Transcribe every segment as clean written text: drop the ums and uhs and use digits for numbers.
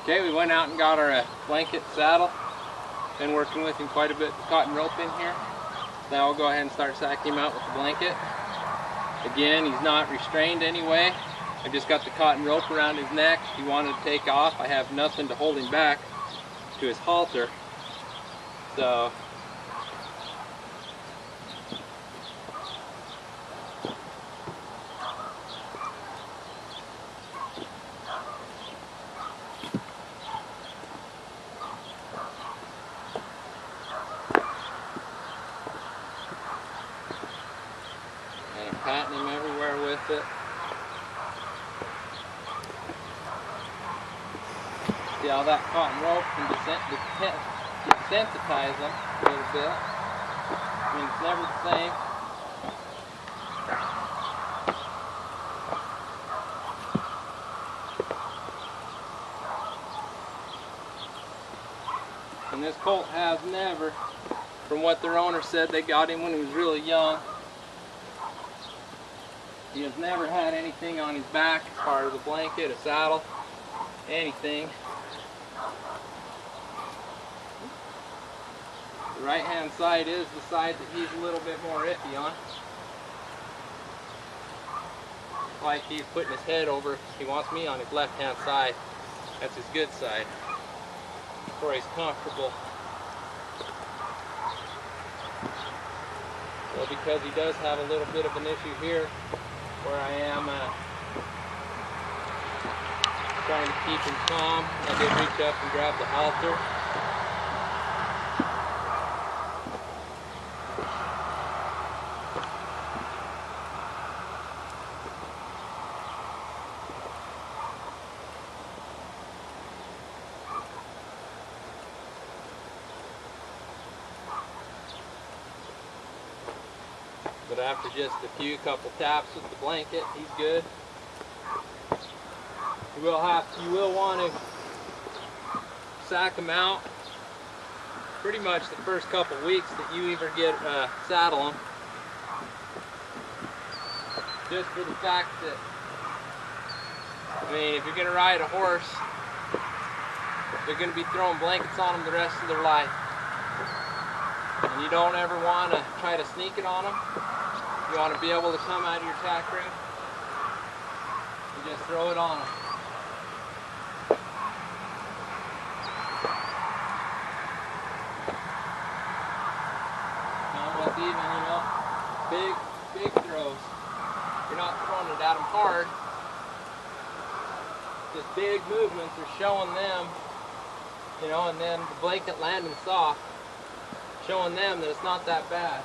Okay, we went out and got our blanket saddle. Been working with him quite a bit, cotton rope in here. Now we'll go ahead and start sacking him out with the blanket. Again, he's not restrained anyway. I just got the cotton rope around his neck. He wanted to take off. I have nothing to hold him back to his halter. So and I'm patting him everywhere with it. See how that cotton rope can desensitize them a little bit. I mean, it's never the same. And this colt has never, from what their owner said, they got him when he was really young. He has never had anything on his back as far as a blanket, a saddle, anything. The right hand side is the side that he's a little bit more iffy on. Like he's putting his head over, he wants me on his left hand side. That's his good side, where he's comfortable. So because he does have a little bit of an issue here, where I am trying to keep him calm, I did reach up and grab the halter. But after just a couple taps with the blanket, he's good. You will want to sack him out pretty much the first couple weeks that you either saddle him. Just for the fact that, I mean, if you're going to ride a horse, they're going to be throwing blankets on them the rest of their life. And you don't ever want to try to sneak it on them. You want to be able to come out of your tack room and just throw it on them. Almost even, you know, big throws. You're not throwing it at them hard. Just big movements are showing them, you know, and then the blanket landing soft, showing them that it's not that bad.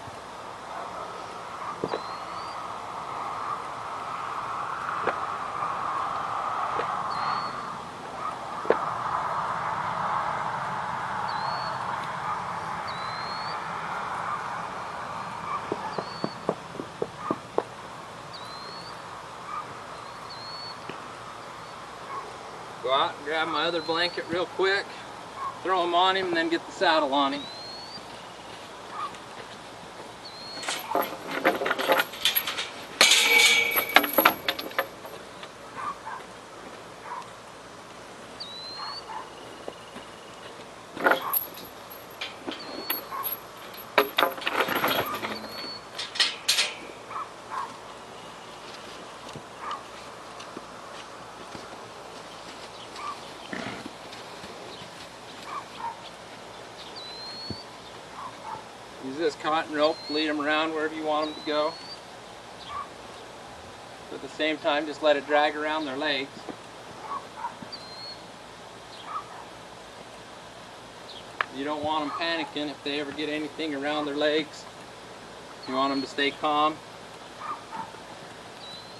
Go out and grab my other blanket real quick, throw him on him, and then get the saddle on him. Use this cotton rope to lead them around wherever you want them to go. But at the same time, just let it drag around their legs. You don't want them panicking if they ever get anything around their legs. You want them to stay calm.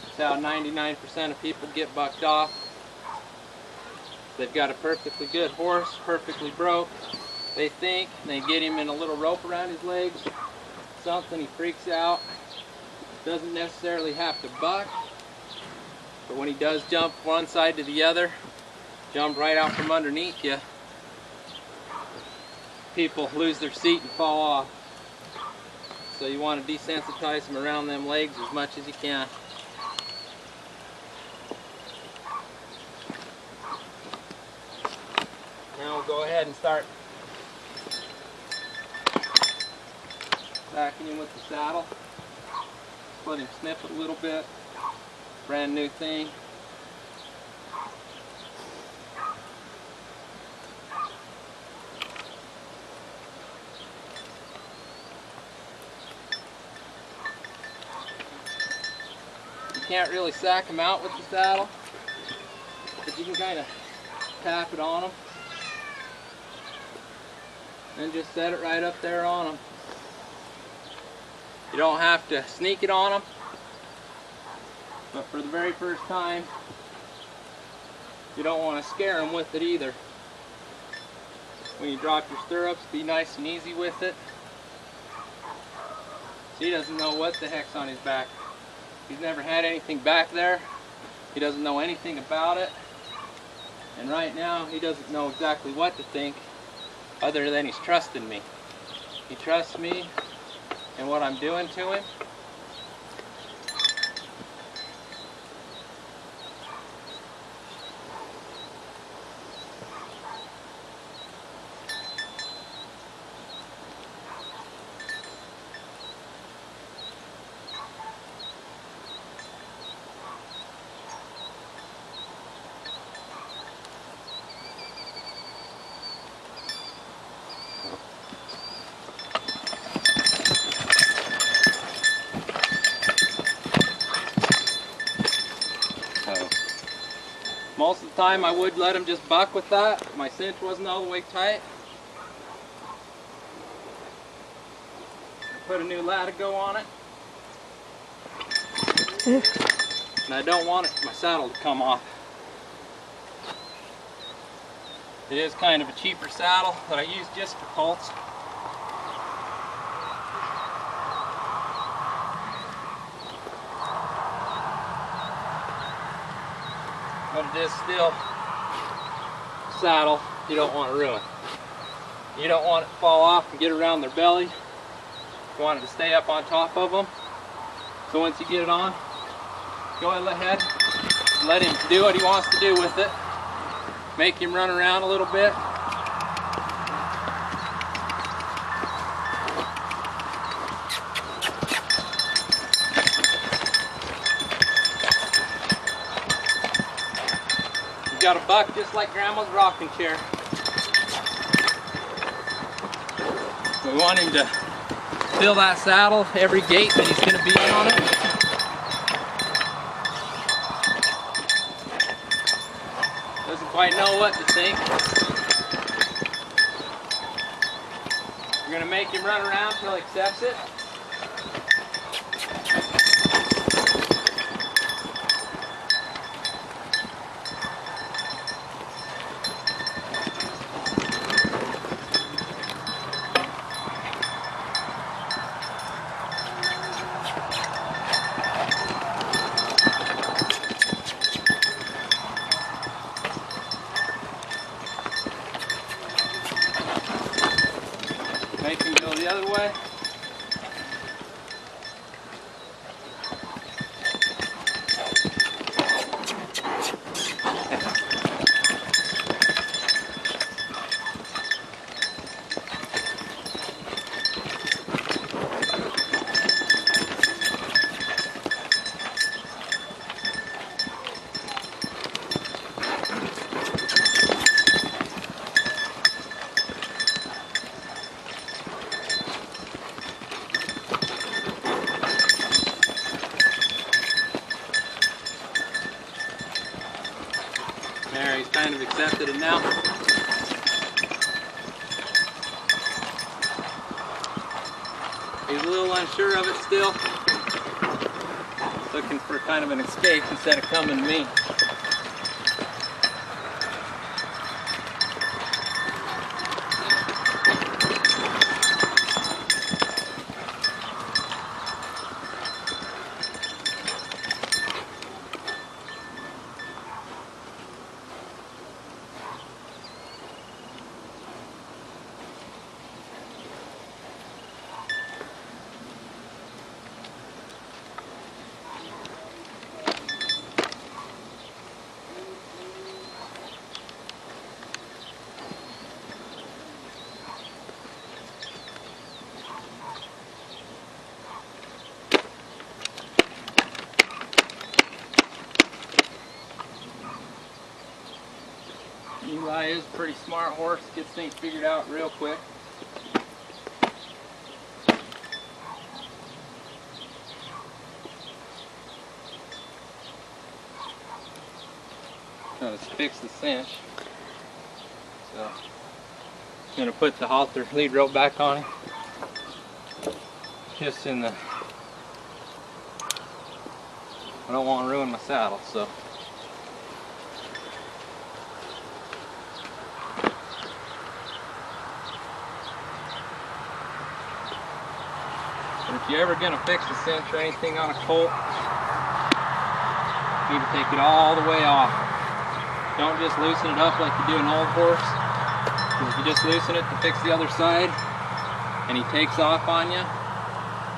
That's how 99% of people get bucked off. They've got a perfectly good horse, perfectly broke. They think, they get him in a little rope around his legs, something, he freaks out. Doesn't necessarily have to buck, but when he does jump one side to the other, jump right out from underneath you, people lose their seat and fall off. So you want to desensitize them around them legs as much as you can. go ahead and start backing him with the saddle. Let him sniff it a little bit. Brand new thing. You can't really sack him out with the saddle, but you can kind of tap it on him and just set it right up there on him. You don't have to sneak it on him, but for the very first time, you don't want to scare him with it either. When you drop your stirrups, be nice and easy with it. So he doesn't know what the heck's on his back. He's never had anything back there. He doesn't know anything about it. And right now, he doesn't know exactly what to think, other than he's trusting me. He trusts me and what I'm doing to him. Most of the time I would let him just buck with that. My cinch wasn't all the way tight. I put a new latigo on it. And I don't want my saddle to come off. It is kind of a cheaper saddle that I use just for colts. But it is still a saddle you don't want to ruin. You don't want it to fall off and get around their belly. You want it to stay up on top of them. So once you get it on, go ahead, let him do what he wants to do with it. Make him run around a little bit. Got a buck just like Grandma's rocking chair. We want him to feel that saddle every gait that he's going to be on it. Doesn't quite know what to think. We're going to make him run around until he accepts it. Make him go the other way. There, he's kind of accepted it now. He's a little unsure of it still. Looking for kind of an escape instead of coming to me. Eli is a pretty smart horse, gets things figured out real quick. Now let's fix the cinch. So I'm going to put the halter lead rope back on him. Just in the, I don't want to ruin my saddle, so. But if you're ever going to fix the cinch or anything on a colt, you need to take it all the way off. Don't just loosen it up like you do an old horse. Because if you just loosen it to fix the other side and he takes off on you,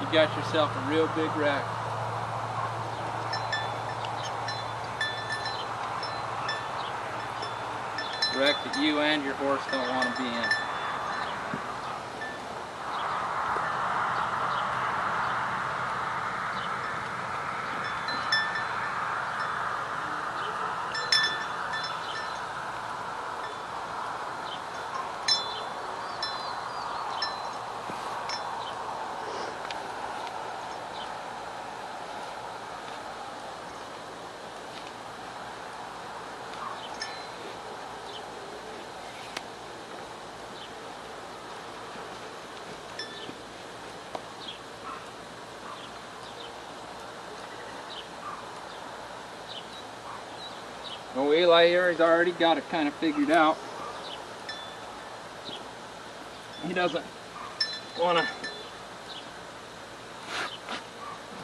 you got yourself a real big wreck. Wreck that you and your horse don't want to be in. Oh, Eli here, he's already got it kind of figured out. He doesn't want to.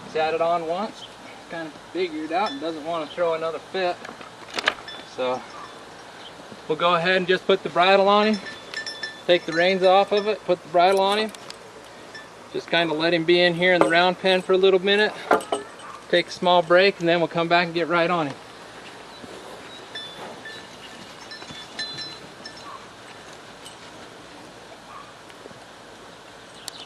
He's had it on once, kind of figured out, and doesn't want to throw another fit. So we'll go ahead and just put the bridle on him, take the reins off of it, put the bridle on him, just kind of let him be in here in the round pen for a little minute, take a small break, and then we'll come back and get right on him.